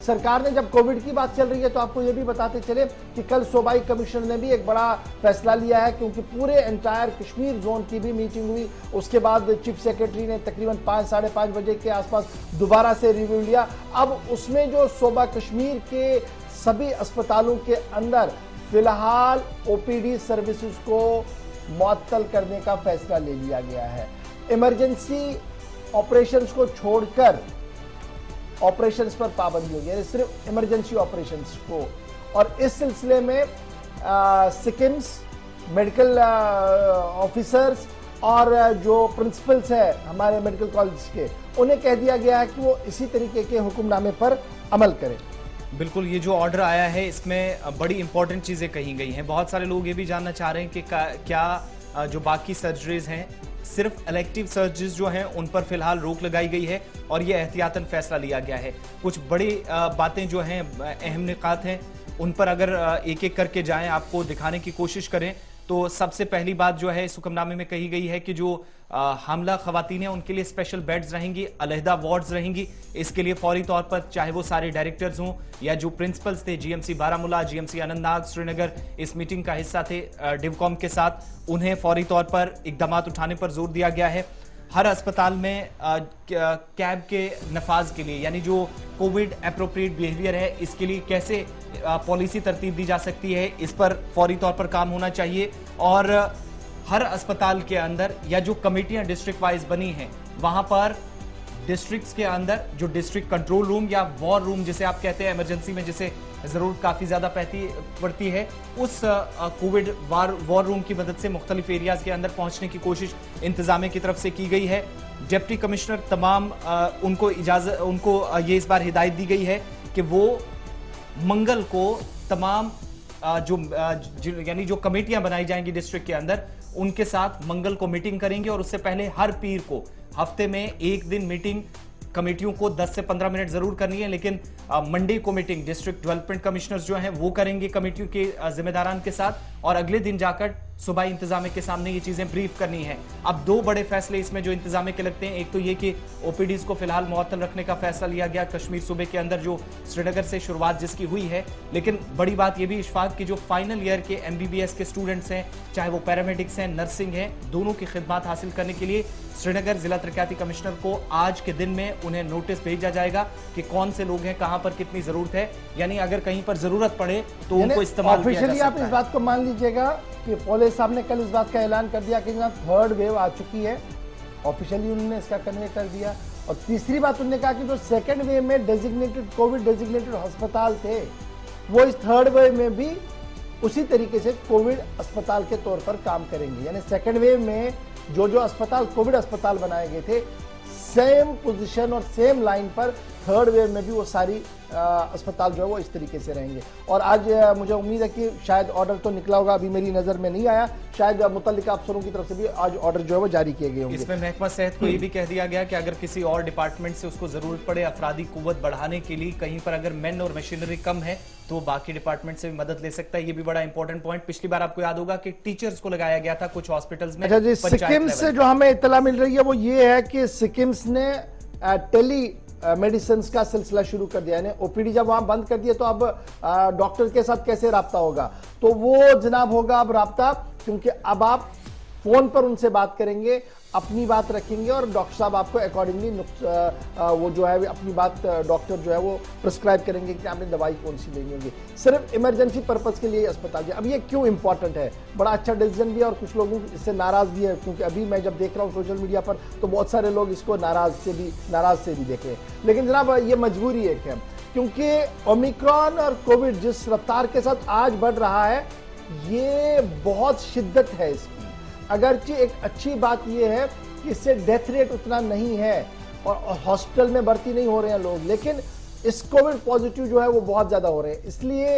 सरकार ने जब कोविड की बात चल रही है तो आपको ये भी बताते चले कि कल सूबाई कमिश्नर ने भी एक बड़ा फैसला लिया है, क्योंकि पूरे एंटायर कश्मीर जोन की भी मीटिंग हुई। उसके बाद चीफ सेक्रेटरी ने तकरीबन 5-5:30 बजे के आसपास दोबारा से रिव्यू लिया। अब उसमें जो सूबा कश्मीर के सभी अस्पतालों के अंदर फिलहाल ओपीडी सर्विसेज को मुअत्तल करने का फैसला ले लिया गया है। इमरजेंसी ऑपरेशंस को छोड़कर ऑपरेशंस पर पाबंदी होगी, यानी सिर्फ इमरजेंसी ऑपरेशंस को। और इस सिलसिले में सिकिम्स मेडिकल ऑफिसर्स और जो प्रिंसिपल्स है हमारे मेडिकल कॉलेज के, उन्हें कह दिया गया है कि वो इसी तरीके के हुक्मनामे पर अमल करें। बिल्कुल, ये जो ऑर्डर आया है इसमें बड़ी इंपॉर्टेंट चीजें कही गई हैं। बहुत सारे लोग ये भी जानना चाह रहे हैं कि क्या जो बाकी सर्जरीज हैं, सिर्फ इलेक्टिव सर्जरीज जो हैं उन पर फिलहाल रोक लगाई गई है और ये एहतियातन फैसला लिया गया है। कुछ बड़ी बातें जो हैं, अहम निकात हैं, उन पर अगर एक एक करके जाएं, आपको दिखाने की कोशिश करें तो सबसे पहली बात जो है इस हुक्मनामे में कही गई है कि जो हामला खवातीन है उनके लिए स्पेशल बेड्स रहेंगी, अलहदा वार्ड्स रहेंगी। इसके लिए फौरी तौर पर चाहे वो सारे डायरेक्टर्स हों या जो प्रिंसिपल्स थे जीएमसी बारामूला, जीएमसी अनंतनाग, श्रीनगर, इस मीटिंग का हिस्सा थे डिवकॉम के साथ, उन्हें फौरी तौर पर इकदाम उठाने पर जोर दिया गया है। हर अस्पताल में कैब के नफाज के लिए, यानी जो कोविड एप्रोप्रिएट बिहेवियर है, इसके लिए कैसे पॉलिसी तरतीब दी जा सकती है, इस पर फौरी तौर पर काम होना चाहिए। और हर अस्पताल के अंदर या जो कमेटियां डिस्ट्रिक्ट वाइज बनी हैं, वहां पर डिस्ट्रिक्ट्स के अंदर जो डिस्ट्रिक्ट कंट्रोल रूम या वॉर रूम जिसे आप कहते हैं, इमरजेंसी में जिसे जरूरत काफी ज्यादा पड़ती है, उस कोविड वॉर रूम की मदद से मुख्तलिफ एरियाज के अंदर पहुंचने की कोशिश इंतजामिया की तरफ से की गई है। डिप्टी कमिश्नर तमाम उनको ये इस बार हिदायत दी गई है कि वो मंगल को तमाम यानी जो कमेटियां बनाई जाएंगी डिस्ट्रिक्ट के अंदर, उनके साथ मंगल को मीटिंग करेंगे और उससे पहले हर पीर को हफ्ते में एक दिन मीटिंग कमेटियों को 10 से 15 मिनट जरूर करनी है, लेकिन मंडे को मीटिंग डिस्ट्रिक्ट डेवलपमेंट कमिश्नर्स जो हैं वो करेंगे कमेटियों के जिम्मेदारान के साथ, और अगले दिन जाकर सूबाई इंतजामिया के सामने ये चीजें ब्रीफ करनी है। अब दो बड़े फैसले इसमें जो इंतजामिया के लगते हैं, एक तो ये कि ओपीडीज को फिलहाल मुअत्तल रखने का फैसला लिया गया कश्मीर सूबे के अंदर, जो श्रीनगर से शुरुआत जिसकी हुई है। लेकिन बड़ी बात ये भी इशफाक की जो फाइनल ईयर के एमबीबीएस के स्टूडेंट्स हैं, चाहे वो पैरामेडिक्स हैं, नर्सिंग हैं, दोनों की खिदमत हासिल करने के लिए श्रीनगर जिला तरक्याती कमिश्नर को आज के दिन में उन्हें नोटिस भेजा जाएगा कि कौन से लोग हैं, कहां पर कितनी जरूरत है, यानी अगर कहीं पर जरूरत पड़े तो उनको इस्तेमाल किया जा सकता है। आप इस बात को मान लीजिएगा कि पॉले साहब ने कल इस बात का ऐलान कर दिया कि जनाब थर्ड वेव आ चुकी है, ऑफिशियली उन्होंने इसका कन्वे कर दिया। और तीसरी बात उन्होंने कहा कि जो सेकंड वेव में डेजिग्नेटेड कोविड डेजिग्नेटेड अस्पताल थे, वो इस थर्ड वेव में भी उसी तरीके से कोविड अस्पताल के तौर पर काम करेंगे। यानी सेकंड वेव में जो जो अस्पताल कोविड अस्पताल बनाए गए थे, सेम पोजीशन और सेम लाइन पर थर्ड वेव में भी वो सारी अस्पताल जो है वो इस तरीके से रहेंगे। और आज मुझे उम्मीद है कि शायद ऑर्डर तो निकला होगा, अभी मेरी नजर में नहीं आया, शायद मुतल्लिका अफसरों की तरफ से भी आज ऑर्डर जो है वो जारी किए गए होंगे। इसमें महकमा सेहत को ये भी कह दिया गया कि अगर किसी और डिपार्टमेंट से उसको जरूरत पड़े अफरादी कुव्वत बढ़ाने के लिए, कहीं पर अगर मैन और मशीनरी कम है तो वो बाकी डिपार्टमेंट से भी मदद ले सकता है। ये भी बड़ा इंपॉर्टेंट पॉइंट। पिछली बार आपको याद होगा कि टीचर्स को लगाया गया था कुछ हॉस्पिटल्स में। अच्छा जी, सिक्किम से जो हमें इत्तला मिल रही है वो ये है कि सिक्किम ने टेली मेडिसिन का सिलसिला शुरू कर दिया। यानी ओपीडी जब वहां बंद कर दिया तो अब डॉक्टर के साथ कैसे राब्ता होगा, तो वो जनाब होगा अब राब्ता, क्योंकि अब आप फोन पर उनसे बात करेंगे, अपनी बात रखेंगे और डॉक्टर साहब आपको अकॉर्डिंगली वो जो है अपनी बात डॉक्टर जो है वो प्रिस्क्राइब करेंगे कि आपने दवाई कौन सी लेनी होगी। सिर्फ इमरजेंसी पर्पस के लिए अस्पताल है। अब ये क्यों इंपॉर्टेंट है, बड़ा अच्छा डिसीजन भी है और कुछ लोगों इससे नाराज भी है, क्योंकि अभी मैं जब देख रहा हूँ सोशल मीडिया पर तो बहुत सारे लोग इसको नाराज से भी देख रहे हैं। लेकिन जनाब ये मजबूरी एक है, क्योंकि ओमिक्रॉन और कोविड जिस रफ्तार के साथ आज बढ़ रहा है, ये बहुत शिद्दत है इसकी। अगरचे एक अच्छी बात यह है कि इससे डेथ रेट उतना नहीं है और हॉस्पिटल में भर्ती नहीं हो रहे हैं लोग, लेकिन इस कोविड पॉजिटिव जो है वो बहुत ज्यादा हो रहे हैं। इसलिए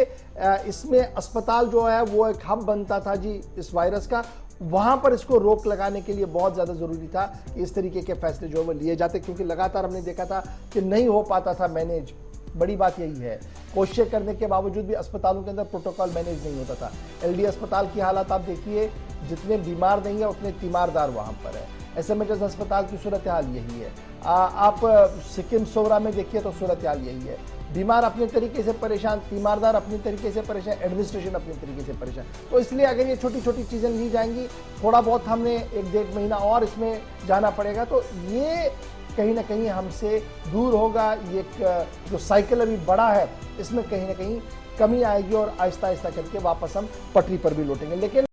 इसमें अस्पताल जो है वो एक हब बनता था जी इस वायरस का, वहां पर इसको रोक लगाने के लिए बहुत ज्यादा जरूरी था कि इस तरीके के फैसले जो है वो लिए जाते, क्योंकि लगातार हमने देखा था कि नहीं हो पाता था मैनेज। बड़ी बात यही है, कोशिश करने के बावजूद भी अस्पतालों के अंदर प्रोटोकॉल मैनेज नहीं होता था। एलडी अस्पताल की हालत आप देखिए, जितने बीमार नहीं है उतने तीमारदार वहां पर है। एसएमएचएस अस्पताल की सूरत हाल यही है। आप सिक्किम सोवरा में देखिए तो सूरत हाल यही है। बीमार अपने तरीके से परेशान, तीमारदार अपने तरीके से परेशान, एडमिनिस्ट्रेशन अपने तरीके से परेशान। तो इसलिए अगर ये छोटी छोटी चीजें ली जाएंगी, थोड़ा बहुत हमने 1-1.5 महीना और इसमें जाना पड़ेगा, तो ये कहीं ना कहीं हमसे दूर होगा। ये जो साइकिल अभी बड़ा है, इसमें कहीं ना कहीं कमी आएगी और आहिस्ता आहिस्ता करके वापस हम पटरी पर भी लौटेंगे। लेकिन